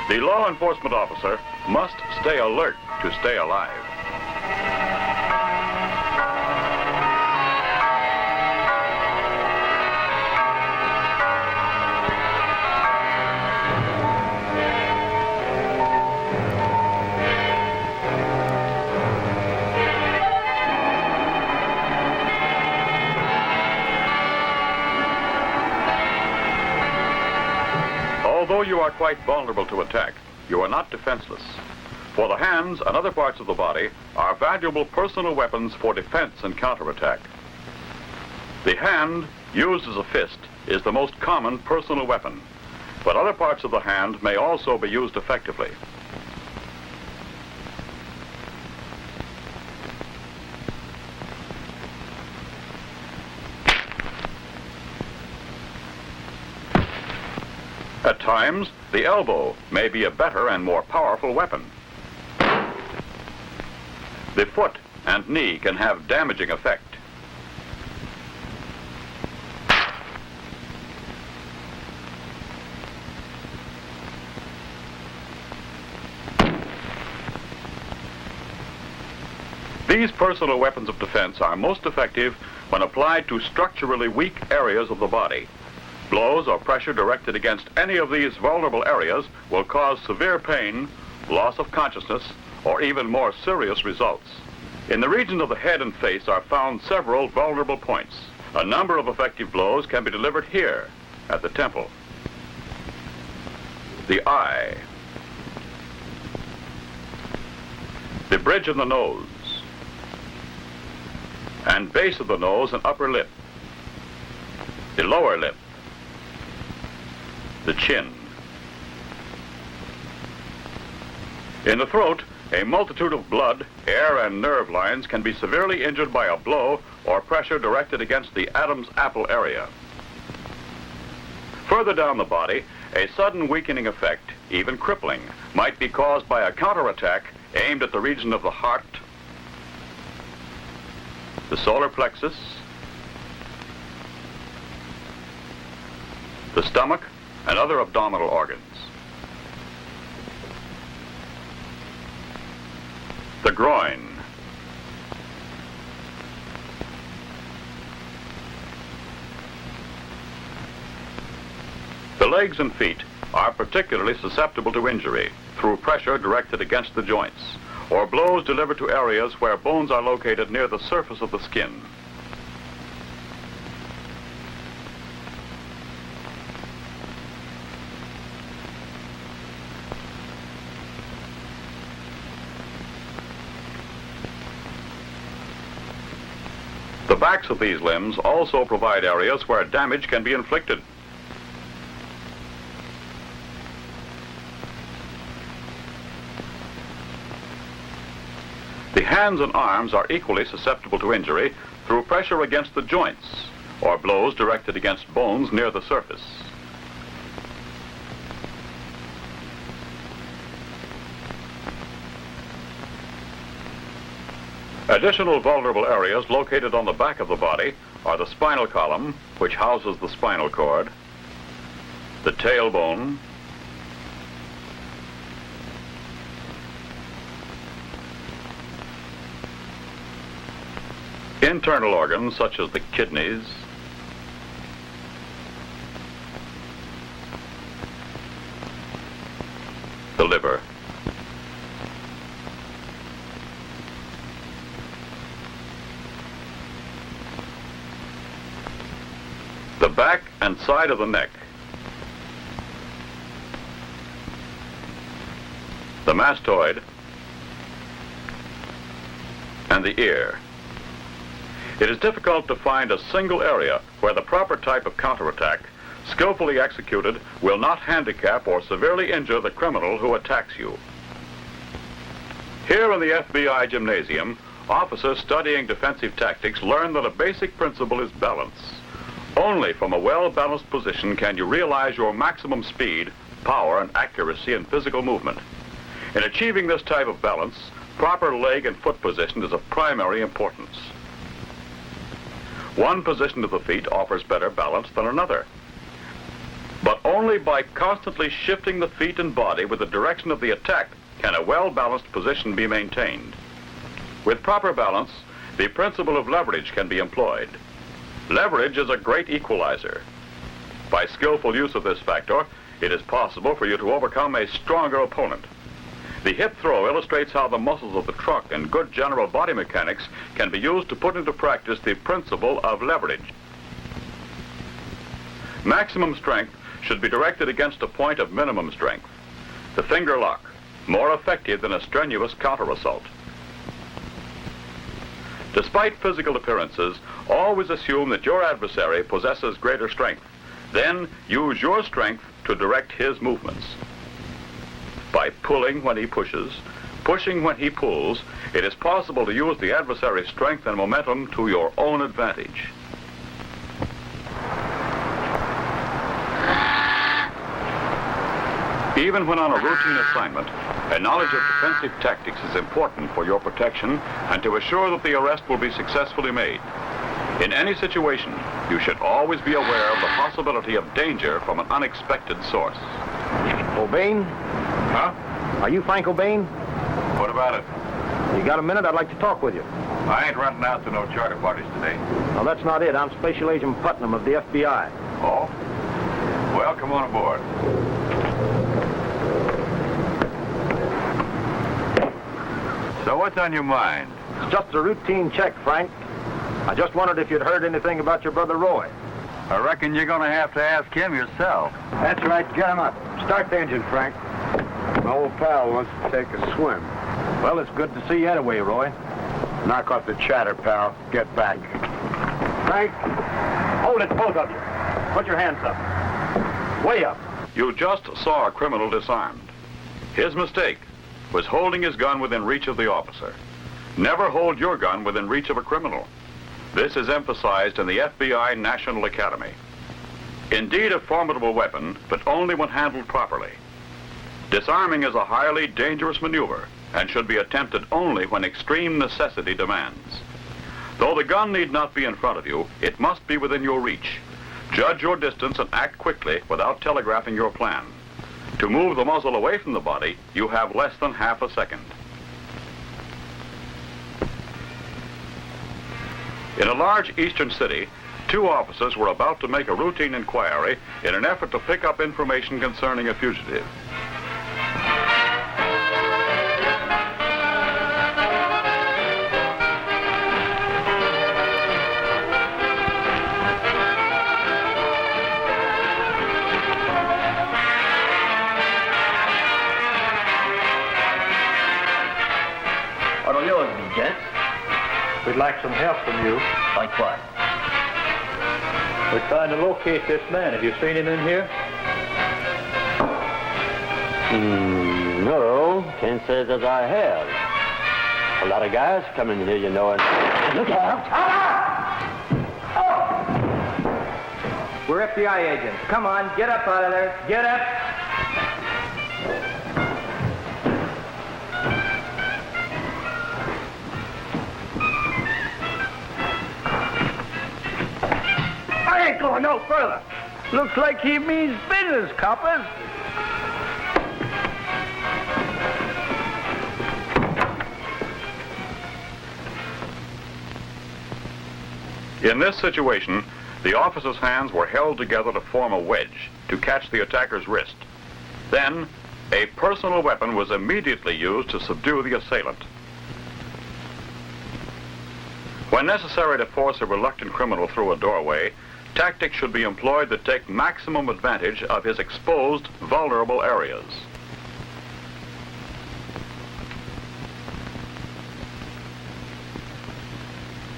The law enforcement officer must stay alert to stay alive. Although you are quite vulnerable to attack, you are not defenseless. For the hands and other parts of the body are valuable personal weapons for defense and counterattack. The hand, used as a fist, is the most common personal weapon, but other parts of the hand may also be used effectively. At times, the elbow may be a better and more powerful weapon. The foot and knee can have damaging effect. These personal weapons of defense are most effective when applied to structurally weak areas of the body. Blows or pressure directed against any of these vulnerable areas will cause severe pain, loss of consciousness, or even more serious results. In the region of the head and face are found several vulnerable points. A number of effective blows can be delivered here, at the temple, the eye, the bridge of the nose, and base of the nose and upper lip, the lower lip, the chin. In the throat, a multitude of blood, air, and nerve lines can be severely injured by a blow or pressure directed against the Adam's apple area. Further down the body, a sudden weakening effect, even crippling, might be caused by a counterattack aimed at the region of the heart, the solar plexus, the stomach, and other abdominal organs. The groin, the legs and feet are particularly susceptible to injury through pressure directed against the joints or blows delivered to areas where bones are located near the surface of the skin. The backs of these limbs also provide areas where damage can be inflicted. The hands and arms are equally susceptible to injury through pressure against the joints or blows directed against bones near the surface. Additional vulnerable areas located on the back of the body are the spinal column, which houses the spinal cord, the tailbone, internal organs such as the kidneys, the liver, the back and side of the neck, the mastoid, and the ear. It is difficult to find a single area where the proper type of counterattack, skillfully executed, will not handicap or severely injure the criminal who attacks you. Here in the FBI gymnasium, officers studying defensive tactics learn that a basic principle is balance. Only from a well-balanced position can you realize your maximum speed, power, and accuracy in physical movement. In achieving this type of balance, proper leg and foot position is of primary importance. One position of the feet offers better balance than another. But only by constantly shifting the feet and body with the direction of the attack can a well-balanced position be maintained. With proper balance, the principle of leverage can be employed. Leverage is a great equalizer. By skillful use of this factor, it is possible for you to overcome a stronger opponent. The hip throw illustrates how the muscles of the trunk and good general body mechanics can be used to put into practice the principle of leverage. Maximum strength should be directed against a point of minimum strength. The finger lock, more effective than a strenuous counter-assault. Despite physical appearances, always assume that your adversary possesses greater strength. Then use your strength to direct his movements. By pulling when he pushes, pushing when he pulls, it is possible to use the adversary's strength and momentum to your own advantage. Even when on a routine assignment, a knowledge of defensive tactics is important for your protection and to assure that the arrest will be successfully made. In any situation, you should always be aware of the possibility of danger from an unexpected source. O'Bain? Huh? Are you Frank O'Bain? What about it? You got a minute? I'd like to talk with you. I ain't renting out to no charter parties today. No, that's not it. I'm Special Agent Putnam of the FBI. Oh? Well, come on aboard. So what's on your mind? It's just a routine check, Frank. I just wondered if you'd heard anything about your brother Roy. I reckon you're going to have to ask him yourself. That's right. Get him up. Start the engine, Frank. My old pal wants to take a swim. Well, it's good to see you anyway, Roy. Knock off the chatter, pal. Get back. Frank, hold it, both of you. Put your hands up. Way up. You just saw a criminal disarmed. His mistake was holding his gun within reach of the officer. Never hold your gun within reach of a criminal. This is emphasized in the FBI National Academy. Indeed a formidable weapon, but only when handled properly. Disarming is a highly dangerous maneuver and should be attempted only when extreme necessity demands. Though the gun need not be in front of you, it must be within your reach. Judge your distance and act quickly without telegraphing your plan. To move the muzzle away from the body, you have less than half a second. In a large eastern city, two officers were about to make a routine inquiry in an effort to pick up information concerning a fugitive. What'll yours be, gents? We'd like some help from you. Like what? We're trying to locate this man. Have you seen him in here? No, can't say that I have. A lot of guys come in here, you know, and... Look out! We're FBI agents. Come on, get up out of there. Get up. I ain't going no further. Looks like he means business, coppers. In this situation, the officer's hands were held together to form a wedge to catch the attacker's wrist. Then, a personal weapon was immediately used to subdue the assailant. When necessary to force a reluctant criminal through a doorway, tactics should be employed that take maximum advantage of his exposed, vulnerable areas.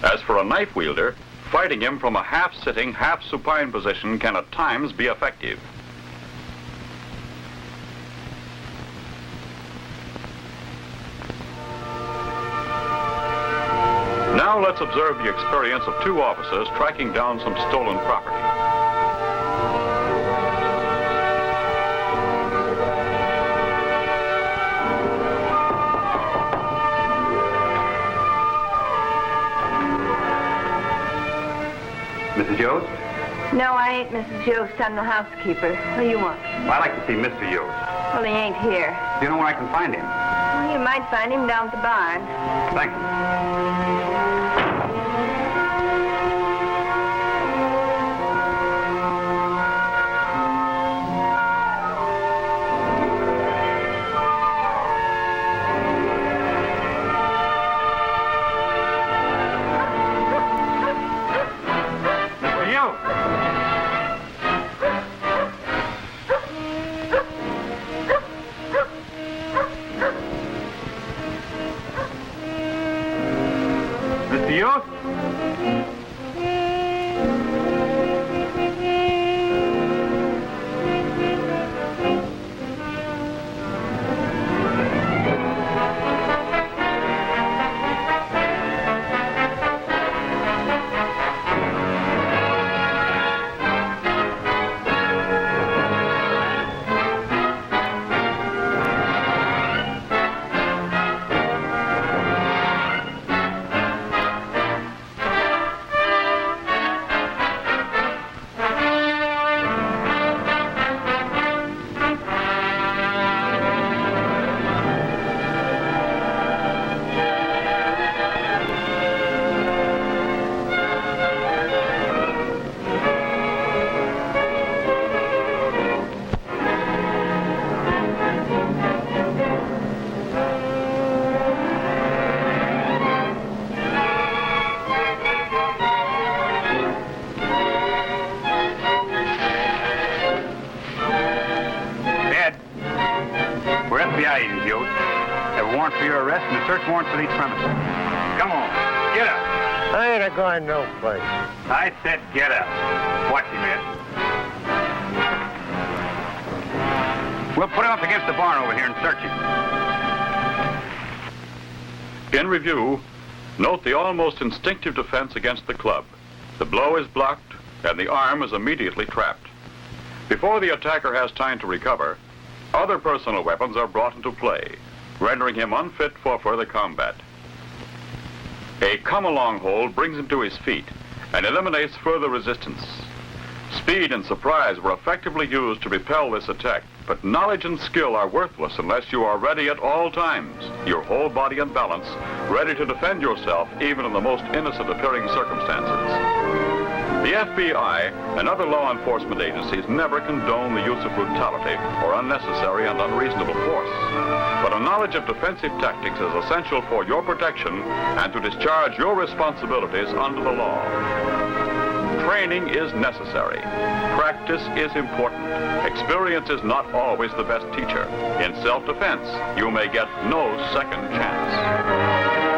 As for a knife wielder, fighting him from a half-sitting, half-supine position can at times be effective. Now let's observe the experience of two officers tracking down some stolen property. Mrs. Yost? No, I ain't Mrs. Yost. I'm the housekeeper. What do you want? I'd like to see Mr. Yost. Well, he ain't here. Do you know where I can find him? Well, you might find him down at the barn. Thank you. Mr. Yost! Mr. Yost? Ed, we're FBI agents, Yost. Have a warrant for your arrest and a search warrant for these premises. Come on, get up. I ain't going no place. I said get up. Watch him, Ed. We'll put him up against the barn over here and search him. In review, note the almost instinctive defense against the club. The blow is blocked and the arm is immediately trapped. Before the attacker has time to recover, other personal weapons are brought into play, rendering him unfit for further combat. A come-along hold brings him to his feet and eliminates further resistance. Speed and surprise were effectively used to repel this attack, but knowledge and skill are worthless unless you are ready at all times, your whole body and balance, ready to defend yourself even in the most innocent-appearing circumstances. The FBI and other law enforcement agencies never condone the use of brutality or unnecessary and unreasonable force. But a knowledge of defensive tactics is essential for your protection and to discharge your responsibilities under the law. Training is necessary. Practice is important. Experience is not always the best teacher. In self-defense, you may get no second chance.